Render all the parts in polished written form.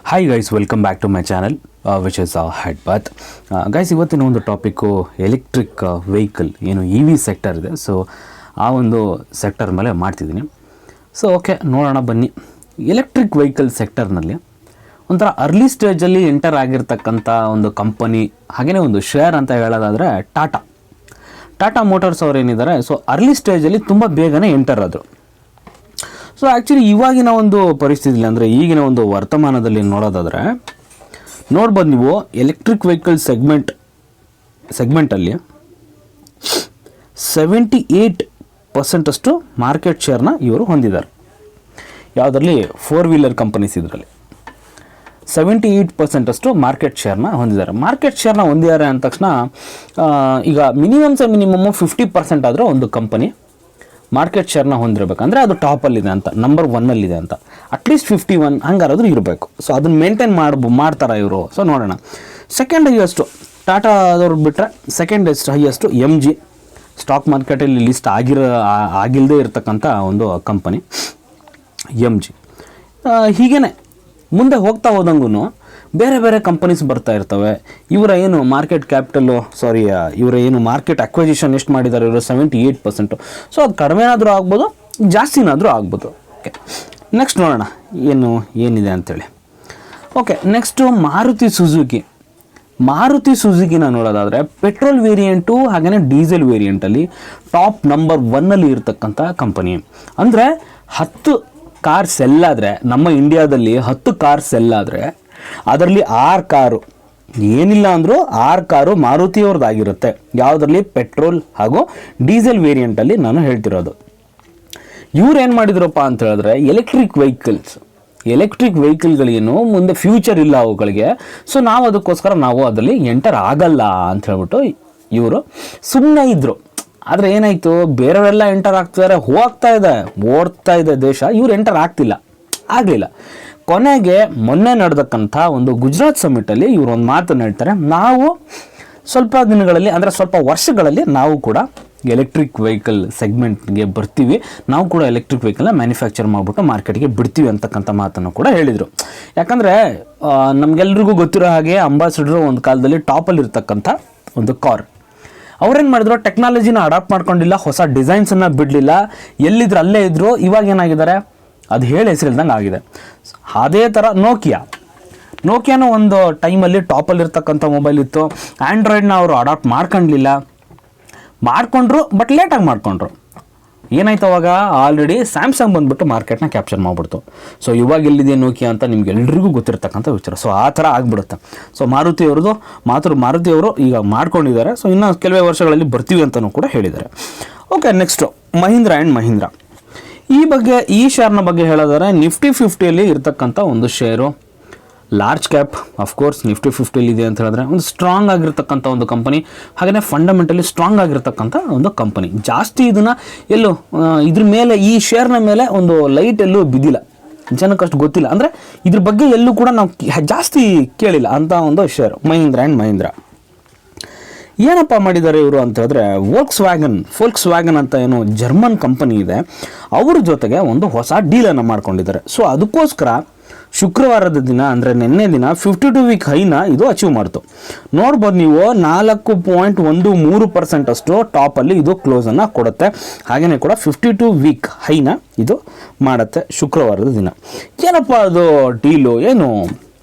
Hi guys, welcome back to my channel which is head bath. Guys, ಇವತ್ತಿನ ಒಂದು topic electric vehicle ಏನು E V sector ಇದೆ. So ಆ ಒಂದು sector ಮೇಲೆ ಮಾಡ್ತಿದ್ದೀನಿ. ಸೊ ಓಕೆ, ನೋಡೋಣ ಬನ್ನಿ. ಎಲೆಕ್ಟ್ರಿಕ್ ವೆಹಿಕಲ್ ಸೆಕ್ಟರ್ನಲ್ಲಿ ಒಂಥರ ಅರ್ಲಿ ಸ್ಟೇಜಲ್ಲಿ ಎಂಟರ್ ಆಗಿರ್ತಕ್ಕಂಥ ಒಂದು ಕಂಪನಿ, ಹಾಗೆಯೇ ಒಂದು ಶೇರ್ ಅಂತ ಹೇಳೋದಾದರೆ ಟಾಟಾ ಮೋಟಾರ್ಸ್ ಅವ್ರು ಏನಿದ್ದಾರೆ, ಸೊ ಅರ್ಲಿ ಸ್ಟೇಜಲ್ಲಿ ತುಂಬ ಬೇಗನೆ ಎಂಟರ್ ಆದರು. ಸೊ ಆ್ಯಕ್ಚುಲಿ ಇವಾಗಿನ ಒಂದು ಪರಿಸ್ಥಿತಿಯಲ್ಲಿ ಅಂದರೆ ಈಗಿನ ಒಂದು ವರ್ತಮಾನದಲ್ಲಿ ನೋಡೋದಾದರೆ ನೋಡ್ಬೋದು ನೀವು, ಎಲೆಕ್ಟ್ರಿಕ್ ವೆಹಿಕಲ್ ಸೆಗ್ಮೆಂಟಲ್ಲಿ 78% ಅಷ್ಟು ಮಾರ್ಕೆಟ್ ಶೇರ್ನ ಇವರು ಹೊಂದಿದ್ದಾರೆ. ಯಾವುದರಲ್ಲಿ? 4 ವೀಲರ್ ಕಂಪನೀಸ್ ಇದರಲ್ಲಿ 78% ಅಷ್ಟು ಮಾರ್ಕೆಟ್ ಶೇರ್ನ ಹೊಂದಿದ್ದಾರೆ. ಮಾರ್ಕೆಟ್ ಶೇರ್ನ ಹೊಂದಿದ್ದಾರೆ ಅಂದ ತಕ್ಷಣ ಈಗ ಮಿನಿಮಮ್ 50% ಆದರೆ ಒಂದು ಕಂಪನಿ ಮಾರ್ಕೆಟ್ ಶೇರ್ನ ಹೊಂದಿರಬೇಕಂದ್ರೆ ಅದು ಟಾಪಲ್ಲಿದೆ ಅಂತ, ನಂಬರ್ 1ಅಲ್ಲಿದೆ ಅಂತ, ಅಟ್ಲೀಸ್ಟ್ 51 ಹಂಗಾರಾದ್ರೂ ಇರಬೇಕು. ಸೊ ಅದನ್ನು ಮೇಂಟೈನ್ ಮಾಡ್ತಾರೆ ಇವರು. ಸೊ ನೋಡೋಣ. ಸೆಕೆಂಡ್ ಹೈಯೆಸ್ಟು ಟಾಟಾದವ್ರು ಬಿಟ್ಟರೆ ಸೆಕೆಂಡ್ ಹೈಯೆಸ್ಟು MG, ಸ್ಟಾಕ್ ಮಾರ್ಕೆಟಲ್ಲಿ ಲಿಸ್ಟ್ ಆಗಿಲ್ಲದೆ ಇರತಕ್ಕಂಥ ಒಂದು ಕಂಪನಿ MG. ಹೀಗೇ ಮುಂದೆ ಹೋಗ್ತಾ ಹೋದಂಗೂ ಬೇರೆ ಬೇರೆ ಕಂಪನೀಸ್ ಬರ್ತಾ ಇರ್ತವೆ. ಇವರ ಏನು ಮಾರ್ಕೆಟ್ ಕ್ಯಾಪಿಟಲ್ಲು ಇವರ ಏನು ಮಾರ್ಕೆಟ್ ಅಕ್ವಿಜಿಷನ್ ಎಷ್ಟು ಮಾಡಿದ್ದಾರೆ ಇವರು 78%. ಸೊ ಅದು ಕಡಿಮೆನಾದರೂ ಆಗ್ಬೋದು, ಜಾಸ್ತಿನಾದರೂ ಆಗ್ಬೋದು. ಓಕೆ, ನೆಕ್ಸ್ಟ್ ನೋಡೋಣ ಏನಿದೆ ಅಂಥೇಳಿ. ಓಕೆ, ನೆಕ್ಸ್ಟು ಮಾರುತಿ ಸುಜುಕಿನ ನೋಡೋದಾದರೆ ಪೆಟ್ರೋಲ್ ವೇರಿಯಂಟು ಹಾಗೆಯೇ ಡೀಸೆಲ್ ವೇರಿಯಂಟಲ್ಲಿ ಟಾಪ್ ನಂಬರ್ 1ಅಲ್ಲಿ ಇರತಕ್ಕಂಥ ಕಂಪನಿ. ಅಂದರೆ 10 ಕಾರ್ ಸೆಲ್ ಆದರೆ, ನಮ್ಮ ಇಂಡಿಯಾದಲ್ಲಿ 10 ಕಾರ್ ಸೆಲ್ ಆದರೆ ಅದರಲ್ಲಿ 6 ಕಾರು, ಏನಿಲ್ಲ ಅಂದರೂ 6 ಕಾರು ಮಾರುತಿಯವ್ರದ್ದಾಗಿರುತ್ತೆ. ಯಾವುದರಲ್ಲಿ? ಪೆಟ್ರೋಲ್ ಹಾಗೂ ಡೀಸೆಲ್ ವೇರಿಯಂಟಲ್ಲಿ ನಾನು ಹೇಳ್ತಿರೋದು. ಇವ್ರು ಏನು ಮಾಡಿದ್ರಪ್ಪ ಅಂತ ಹೇಳಿದ್ರೆ, ಎಲೆಕ್ಟ್ರಿಕ್ ವೆಹಿಕಲ್ಗಳೇನು ಮುಂದೆ ಫ್ಯೂಚರ್ ಇಲ್ಲ ಅವುಗಳಿಗೆ. ಸೊ ಅದಕ್ಕೋಸ್ಕರ ನಾವು ಅದರಲ್ಲಿ ಎಂಟರ್ ಆಗಲ್ಲ ಅಂತ ಹೇಳ್ಬಿಟ್ಟು ಇವರು ಸುಮ್ಮನೆ ಇದ್ದರು. ಆದರೆ ಏನಾಯಿತು, ಬೇರೆಯವರೆಲ್ಲ ಎಂಟರ್ ಆಗ್ತಿದ್ದಾರೆ, ಓಡ್ತಾ ಇದೆ ದೇಶ. ಇವ್ರು ಎಂಟರ್ ಆಗಲಿಲ್ಲ. ಕೊನೆಗೆ ಮೊನ್ನೆ ನಡೆದಕ್ಕಂಥ ಒಂದು ಗುಜರಾತ್ ಸಮಿಟಲ್ಲಿ ಇವರು ಒಂದು ಮಾತನ್ನು ಹೇಳ್ತಾರೆ, ನಾವು ಸ್ವಲ್ಪ ದಿನಗಳಲ್ಲಿ ಅಂದರೆ ಸ್ವಲ್ಪ ವರ್ಷಗಳಲ್ಲಿ ನಾವು ಕೂಡ ಎಲೆಕ್ಟ್ರಿಕ್ ವೆಹಿಕಲ್ ಸೆಗ್ಮೆಂಟ್ಗೆ ಬರ್ತೀವಿ, ನಾವು ಕೂಡ ಎಲೆಕ್ಟ್ರಿಕ್ ವೆಹಿಕಲ್ನ ಮ್ಯಾನುಫ್ಯಾಕ್ಚರ್ ಮಾಡಿಬಿಟ್ಟು ಮಾರ್ಕೆಟ್ಗೆ ಬಿಡ್ತೀವಿ ಅಂತಕ್ಕಂಥ ಮಾತನ್ನು ಕೂಡ ಹೇಳಿದರು. ಯಾಕಂದರೆ ನಮಗೆಲ್ರಿಗೂ ಗೊತ್ತಿರೋ ಹಾಗೆ ಅಂಬಾಸಿಡರು ಒಂದು ಕಾಲದಲ್ಲಿ ಟಾಪಲ್ಲಿ ಇರ್ತಕ್ಕಂಥ ಒಂದು ಕಾರ್. ಅವ್ರೇನು ಮಾಡಿದ್ರು, ಟೆಕ್ನಾಲಜಿನ ಅಡಾಪ್ಟ್ ಮಾಡ್ಕೊಂಡಿಲ್ಲ, ಹೊಸ ಡಿಸೈನ್ಸನ್ನು ಬಿಡಲಿಲ್ಲ, ಎಲ್ಲಿದ್ರು ಅಲ್ಲೇ ಇದ್ದರು. ಇವಾಗ ಏನಾಗಿದ್ದಾರೆ, ಅದು ಹೇಳಿ ಹೆಸರಿಲ್ದಂಗೆ ಆಗಿದೆ. ಅದೇ ಥರ ನೋಕಿಯಾನು ಒಂದು ಟೈಮಲ್ಲಿ ಟಾಪಲ್ಲಿರ್ತಕ್ಕಂಥ ಮೊಬೈಲ್ ಇತ್ತು. ಆ್ಯಂಡ್ರಾಯ್ಡ್ನ ಅವರು ಅಡಾಪ್ಟ್ ಮಾಡ್ಕೊಂಡ್ರು, ಬಟ್ ಲೇಟಾಗಿ ಮಾಡ್ಕೊಂಡ್ರು. ಏನಾಯ್ತು ಅವಾಗ, ಆಲ್ರೆಡಿ ಸ್ಯಾಮ್ಸಂಗ್ ಬಂದುಬಿಟ್ಟು ಮಾರ್ಕೆಟ್ನ ಕ್ಯಾಪ್ಚರ್ ಮಾಡಿಬಿಡ್ತು. ಸೊ ಇವಾಗ ಎಲ್ಲಿದೆ ನೋಕಿಯಾ ಅಂತ ನಿಮ್ಗೆಲ್ರಿಗೂ ಗೊತ್ತಿರ್ತಕ್ಕಂಥ ವಿಚಾರ. ಸೊ ಆ ಥರ ಆಗಿಬಿಡುತ್ತೆ. ಸೊ ಮಾರುತಿಯವರು ಈಗ ಮಾಡ್ಕೊಂಡಿದ್ದಾರೆ. ಸೊ ಇನ್ನು ಕೆಲವೇ ವರ್ಷಗಳಲ್ಲಿ ಬರ್ತೀವಿ ಅಂತಲೂ ಕೂಡ ಹೇಳಿದ್ದಾರೆ. Okay, next Mahindra. ಈ ಶೇರ್ನ ಬಗ್ಗೆ ಹೇಳೋದಾದ್ರೆ ನಿಫ್ಟಿ 50ಯಲ್ಲಿ ಇರ್ತಕ್ಕಂಥ ಒಂದು share, large cap. Of course Nifty 50ಯಲ್ಲಿ ಇದೆ ಅಂತ ಹೇಳಿದ್ರೆ ಒಂದು ಸ್ಟ್ರಾಂಗ್ ಆಗಿರ್ತಕ್ಕಂಥ ಒಂದು ಕಂಪನಿ, ಹಾಗೆಯೇ ಫಂಡಮೆಂಟಲಿ ಸ್ಟ್ರಾಂಗ್ ಆಗಿರ್ತಕ್ಕಂಥ ಒಂದು ಕಂಪನಿ. ಜಾಸ್ತಿ ಇದ್ರ ಮೇಲೆ, ಈ ಶೇರ್ನ ಮೇಲೆ ಒಂದು ಲೈಟ್ ಎಲ್ಲೂ ಬಿದ್ದಿಲ್ಲ, ಜನಕ್ಕಷ್ಟು ಗೊತ್ತಿಲ್ಲ. ಅಂದರೆ ಇದ್ರ ಬಗ್ಗೆ ಎಲ್ಲೂ ಕೂಡ ನಾವು ಜಾಸ್ತಿ ಕೇಳಿಲ್ಲ ಅಂತ ಒಂದು ಶೇರ್ ಮಹೀಂದ್ರಾ. ಏನಪ್ಪ ಮಾಡಿದ್ದಾರೆ ಇವರು ಅಂತ ಹೇಳಿದ್ರೆ, ಫೋಲ್ಕ್ಸ್ ವ್ಯಾಗನ್ ಅಂತ ಏನು ಜರ್ಮನ್ ಕಂಪನಿ ಇದೆ, ಅವ್ರ ಜೊತೆಗೆ ಒಂದು ಹೊಸ ಡೀಲನ್ನು ಮಾಡ್ಕೊಂಡಿದ್ದಾರೆ. ಸೊ ಅದಕ್ಕೋಸ್ಕರ ಶುಕ್ರವಾರದ ದಿನ ಅಂದರೆ ನಿನ್ನೆ ದಿನ 52 ವೀಕ್ ಹೈನ ಇದು ಅಚೀವ್ ಮಾಡ್ತು. ನೋಡ್ಬೋದು ನೀವು, 4.13% ಅಷ್ಟು ಟಾಪಲ್ಲಿ ಇದು ಕ್ಲೋಸನ್ನು ಕೊಡುತ್ತೆ. ಹಾಗೆಯೇ ಕೂಡ 52 ವೀಕ್ ಹೈನ ಇದು ಮಾಡುತ್ತೆ ಶುಕ್ರವಾರದ ದಿನ. ಏನಪ್ಪ ಅದು ಡೀಲು ಏನು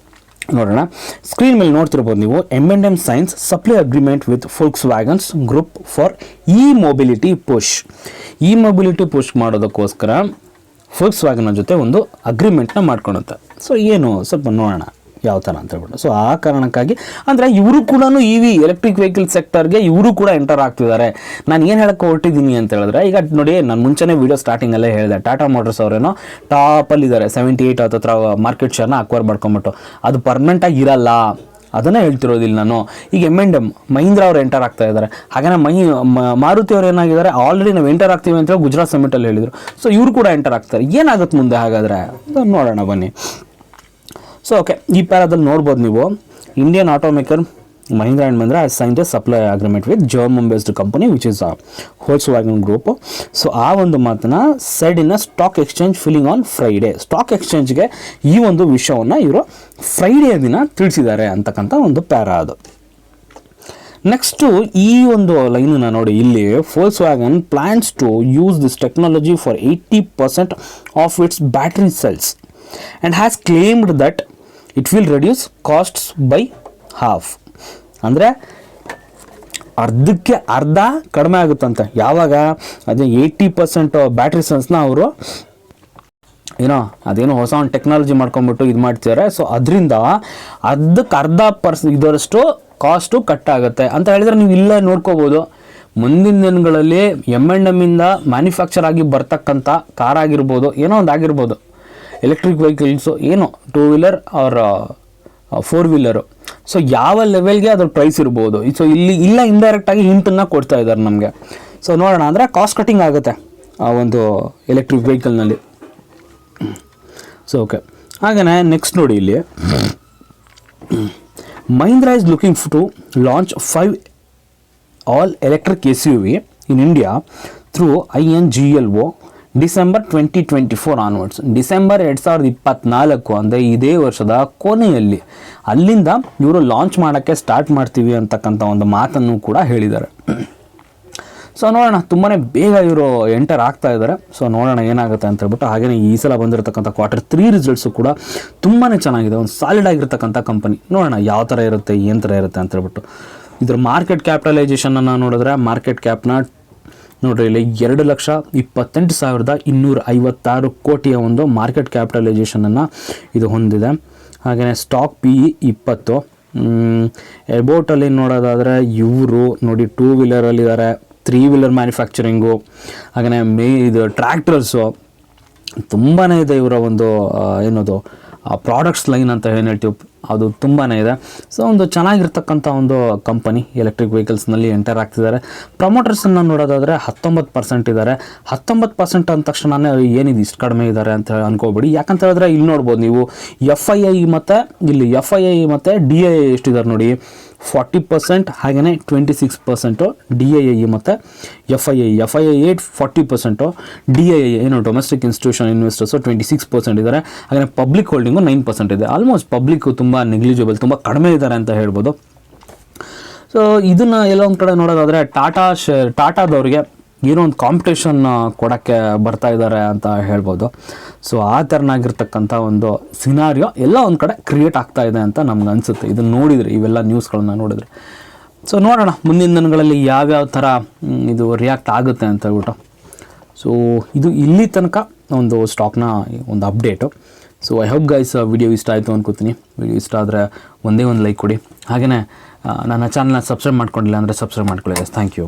ನೋಡೋಣ. ಸ್ಕ್ರೀನ್ ಮೇಲೆ ನೋಡ್ತಿರ್ಬೋದು ನೀವು, M&M signs supply agreement with Volkswagens group for mobility push ಮಾಡೋದಕ್ಕೋಸ್ಕರ ಫೋಲ್ಕ್ಸ್ ವ್ಯಾಗನ್ ಜೊತೆ ಒಂದು ಅಗ್ರಿಮೆಂಟ್ನ ಮಾಡ್ಕೊಳುತ್ತೆ. ಸೊ ಸ್ವಲ್ಪ ನೋಡೋಣ ಯಾವ ಥರ ಅಂತ ಹೇಳ್ಬಿಟ್ಟು. ಸೊ ಆ ಕಾರಣಕ್ಕಾಗಿ ಅಂದರೆ ಇವರು ಕೂಡ ಎಲೆಕ್ಟ್ರಿಕ್ ವೆಹಿಕಲ್ ಸೆಕ್ಟರ್ಗೆ ಇವರು ಕೂಡ ಎಂಟರ್ ಆಗ್ತಿದ್ದಾರೆ. ನಾನು ಏನು ಹೇಳಕ್ಕೆ ಹೊರಟಿದ್ದೀನಿ ಅಂತ ಹೇಳಿದ್ರೆ, ಈಗ ನೋಡಿ, ನಾನು ಮುಂಚೆನೇ ವೀಡಿಯೋ ಸ್ಟಾರ್ಟಿಂಗಲ್ಲೇ ಹೇಳಿದೆ, ಟಾಟಾ ಮೋಟರ್ಸ್ ಅವರೇನೋ ಟಾಪಲ್ಲಿದ್ದಾರೆ, 78 ಹತ್ರ ಮಾರ್ಕೆಟ್ ಶೇರ್ನ ಅಕ್ವೈರ್ ಮಾಡ್ಕೊಂಬಿಟ್ಟು. ಅದು ಪರ್ಮನೆಂಟಾಗಿ ಇರಲ್ಲ, ಅದನ್ನೇ ಹೇಳ್ತಿರೋದಿಲ್ಲ ನಾನು. ಈಗ M&M ಮಹೀಂದ್ರಾ ಅವರು ಎಂಟರ್ ಆಗ್ತಾ ಇದ್ದಾರೆ. ಹಾಗೆಯೇ ಮಾರುತಿ ಅವರು ಏನಾಗಿದ್ದಾರೆ, ಆಲ್ರೆಡಿ ನಾವು ಎಂಟರ್ ಆಗ್ತೀವಿ ಅಂತ ಗುಜರಾತ್ ಸಮಿಟಲ್ಲಿ ಹೇಳಿದರು. ಸೊ ಇವರು ಕೂಡ ಎಂಟರ್ ಆಗ್ತಾರೆ. ಏನಾಗುತ್ತೆ ಮುಂದೆ ಹಾಗಾದರೆ ನೋಡೋಣ ಬನ್ನಿ. ಸೊ ಓಕೆ, ಈ ಪ್ಯಾರಾದಲ್ಲಿ ನೋಡ್ಬೋದು ನೀವು, Indian ಆಟೋಮೇಕರ್ Mahindra and Mahindra has signed a supply agreement with German-based company, which is Volkswagen Group. So ಆ ಒಂದು ಮಾತನ್ನ said in stock exchange filing on Friday. Stock ಎಕ್ಸ್ಚೇಂಜ್ಗೆ ಈ ಒಂದು ವಿಷಯವನ್ನು ಇವರು ಫ್ರೈಡೇ ದಿನ ತಿಳಿಸಿದ್ದಾರೆ ಅಂತಕ್ಕಂಥ ಒಂದು ಪ್ಯಾರಾ ಅದು. ನೆಕ್ಸ್ಟು ಈ ಒಂದು ಲೈನನ್ನು ನೋಡಿ, ಇಲ್ಲಿ Volkswagen plans to use this technology for 80% of its battery cells and has claimed that it will reduce costs by half. ಅಂದರೆ ಅರ್ಧಕ್ಕೆ ಅರ್ಧ ಕಡಿಮೆ ಆಗುತ್ತಂತೆ. ಯಾವಾಗ ಅದೇ 80% ಬ್ಯಾಟ್ರಿ ಸೆಲ್ಸ್ನ ಅವರು ಅದೇನೋ ಹೊಸ ಒಂದು ಟೆಕ್ನಾಲಜಿ ಮಾಡ್ಕೊಂಡ್ಬಿಟ್ಟು ಇದು ಮಾಡ್ತಿದ್ದಾರೆ. ಸೊ ಅದರಿಂದ ಅರ್ಧಕ್ಕೆ ಅರ್ಧ ಇದರಷ್ಟು ಕಾಸ್ಟು ಕಟ್ ಆಗುತ್ತೆ ಅಂತ ಹೇಳಿದ್ರೆ ನೀವು ಇಲ್ಲೇ ನೋಡ್ಕೋಬೋದು. ಮುಂದಿನ ದಿನಗಳಲ್ಲಿ M&M ಇಂದ ಮ್ಯಾನುಫ್ಯಾಕ್ಚರ್ ಆಗಿ ಬರ್ತಕ್ಕಂಥ ಕಾರ್ ಆಗಿರ್ಬೋದು, ಏನೋ ಒಂದು ಆಗಿರ್ಬೋದು, ಎಲೆಕ್ಟ್ರಿಕ್ ವೆಹಿಕಲ್ಸು, ಏನೋ 2 ವೀಲರ್ ಆರ್ 4 ವೀಲರು. ಸೊ ಯಾವ ಲೆವೆಲ್ಗೆ ಅದ್ರ ಪ್ರೈಸ್ ಇರ್ಬೋದು. ಸೊ ಇಲ್ಲ ಇಂಡೈರೆಕ್ಟಾಗಿ ಹಿಂಟನ್ನು ಕೊಡ್ತಾ ಇದ್ದಾರೆ ನಮಗೆ. ಸೊ ನೋಡೋಣ, ಅಂದರೆ ಕಾಸ್ಟ್ ಕಟ್ಟಿಂಗ್ ಆಗುತ್ತೆ ಆ ಒಂದು ಎಲೆಕ್ಟ್ರಿಕ್ ವೆಹಿಕಲ್ನಲ್ಲಿ. ಸೊ ಓಕೆ, ಹಾಗೆಯೇ ನೆಕ್ಸ್ಟ್ ನೋಡಿ, ಇಲ್ಲಿ Mahindra is looking to launch 5 all-electric SUV in India through INGLO December 2024 onwards. December 2024 ಅಂದರೆ ಇದೇ ವರ್ಷದ ಕೊನೆಯಲ್ಲಿ ಅಲ್ಲಿಂದ ಇವರು ಲಾಂಚ್ ಮಾಡೋಕ್ಕೆ ಸ್ಟಾರ್ಟ್ ಮಾಡ್ತೀವಿ ಅಂತಕ್ಕಂಥ ಒಂದು ಮಾತನ್ನು ಕೂಡ ಹೇಳಿದ್ದಾರೆ. ಸೊ ನೋಡೋಣ, ತುಂಬಾ ಬೇಗ ಇವರು ಎಂಟರ್ ಆಗ್ತಾ ಇದ್ದಾರೆ. ಸೊ ನೋಡೋಣ ಏನಾಗುತ್ತೆ ಅಂತ ಹೇಳ್ಬಿಟ್ಟು. ಹಾಗೆಯೇ ಈ ಸಲ ಬಂದಿರತಕ್ಕಂಥ Q3 ರಿಸಲ್ಟ್ಸು ಕೂಡ ತುಂಬಾ ಚೆನ್ನಾಗಿದೆ. ಒಂದು ಸಾಲಿಡ್ ಆಗಿರ್ತಕ್ಕಂಥ ಕಂಪನಿ. ನೋಡೋಣ ಯಾವ ಥರ ಇರುತ್ತೆ, ಏನು ಥರ ಇರುತ್ತೆ ಅಂತ ಹೇಳ್ಬಿಟ್ಟು. ಇದ್ರ ಮಾರ್ಕೆಟ್ ಕ್ಯಾಪಿಟಲೈಸೇಷನನ್ನು ನೋಡಿದ್ರೆ, ಮಾರ್ಕೆಟ್ ಕ್ಯಾಪ್ನ ನೋಡ್ರಿ ಇಲ್ಲಿ 2,28,256 ಕೋಟಿಯ ಒಂದು ಮಾರ್ಕೆಟ್ ಕ್ಯಾಪಿಟಲೈಸೇಷನನ್ನು ಇದು ಹೊಂದಿದೆ. ಹಾಗೆಯೇ ಸ್ಟಾಕ್ PE 20. ಎಬೋಟಲ್ಲಿ ನೋಡೋದಾದರೆ ಇವರು ನೋಡಿ 2 ವೀಲರಲ್ಲಿದ್ದಾರೆ, 3 ವೀಲರ್ ಮ್ಯಾನುಫ್ಯಾಕ್ಚರಿಂಗು, ಹಾಗೆಯೇ ಇದು ಟ್ರ್ಯಾಕ್ಟರ್ಸು ತುಂಬಾ ಇದೆ. ಇವರ ಒಂದು ಏನದು ಪ್ರಾಡಕ್ಟ್ಸ್ ಲೈನ್ ಅಂತ ಏನು ಹೇಳ್ತೀವಿ, ಅದು ತುಂಬಾ ಇದೆ. ಸೊ ಒಂದು ಚೆನ್ನಾಗಿರ್ತಕ್ಕಂಥ ಒಂದು ಕಂಪನಿ ಎಲೆಕ್ಟ್ರಿಕ್ ವೆಹಿಕಲ್ಸ್ನಲ್ಲಿ ಎಂಟರ್ ಆಗ್ತಿದ್ದಾರೆ. ಪ್ರಮೋಟರ್ಸನ್ನು ನೋಡೋದಾದರೆ 19% ಇದ್ದಾರೆ. 19% ಅಂದ ತಕ್ಷಣವೇ ಏನಿದೆ ಇಷ್ಟು ಕಡಿಮೆ ಇದ್ದಾರೆ ಅಂತ ಅನ್ಕೋಬೇಡಿ. ಯಾಕಂತ ಹೇಳಿದ್ರೆ ಇಲ್ಲಿ ನೋಡ್ಬೋದು ನೀವು FII ಮತ್ತು ಇಲ್ಲಿ FII ಮತ್ತು DII ಎಷ್ಟಿದ್ದಾರೆ ನೋಡಿ, 40%, ಹಾಗೆಯೇ 26% DII ಮತ್ತು FII 40%, DII ಏನು ಡೊಮೆಸ್ಟಿಕ್ ಇನ್ಸ್ಟಿಟ್ಯೂಷನ್ ಇನ್ವೆಸ್ಟರ್ಸು 26% ಇದ್ದಾರೆ. ಹಾಗೆಯೇ ಪಬ್ಲಿಕ್ ಹೋಲ್ಡಿಂಗು 9% ಇದೆ. ಆಲ್ಮೋಸ್ಟ್ ಪಬ್ಲಿಕ್ ತುಂಬ ನೆಗ್ಲಿಜಿಬಲ್, ತುಂಬ ಕಡಿಮೆ ಇದ್ದಾರೆ ಅಂತ ಹೇಳ್ಬೋದು. ಸೊ ಇದನ್ನು ಎಲ್ಲ ಒಂದು ಕಡೆ ನೋಡೋದಾದರೆ ಟಾಟಾದವ್ರಿಗೆ ಏನೋ ಒಂದು ಕಾಂಪಿಟೇಷನ್ ಕೊಡೋಕ್ಕೆ ಬರ್ತಾ ಇದ್ದಾರೆ ಅಂತ ಹೇಳ್ಬೋದು. ಸೊ ಆ ಥರನಾಗಿರ್ತಕ್ಕಂಥ ಒಂದು ಸಿನಾರಿಯೋ ಎಲ್ಲ ಒಂದು ಕಡೆ ಕ್ರಿಯೇಟ್ ಆಗ್ತಾ ಇದೆ ಅಂತ ನಮ್ಗೆ ಅನಿಸುತ್ತೆ, ಇದನ್ನು ನೋಡಿದರೆ, ಇವೆಲ್ಲ ನ್ಯೂಸ್ಗಳನ್ನ ನೋಡಿದರೆ. ಸೊ ನೋಡೋಣ ಮುಂದಿನ ದಿನಗಳಲ್ಲಿ ಯಾವ್ಯಾವ ಥರ ಇದು ರಿಯಾಕ್ಟ್ ಆಗುತ್ತೆ ಅಂತ ಹೇಳ್ಬಿಟ್ಟು. ಸೊ ಇದು ಇಲ್ಲಿ ತನಕ ಒಂದು ಸ್ಟಾಕ್ನ ಒಂದು update. So I hope guys video ಇಷ್ಟ ಆಯಿತು ಅನ್ಕೋತೀನಿ. ವಿಡಿಯೋ ಇಷ್ಟ ಆದರೆ ಒಂದೇ ಒಂದು ಲೈಕ್ ಕೊಡಿ. ಹಾಗೆಯೇ ನನ್ನ ಚಾನಲ್ನ ಸಬ್ಸ್ಕ್ರೈಬ್ ಮಾಡ್ಕೊಂಡಿಲ್ಲ ಅಂದರೆ ಸಬ್ಸ್ಕ್ರೈಬ್ ಮಾಡ್ಕೊಳ್ಳಿ. Thank you.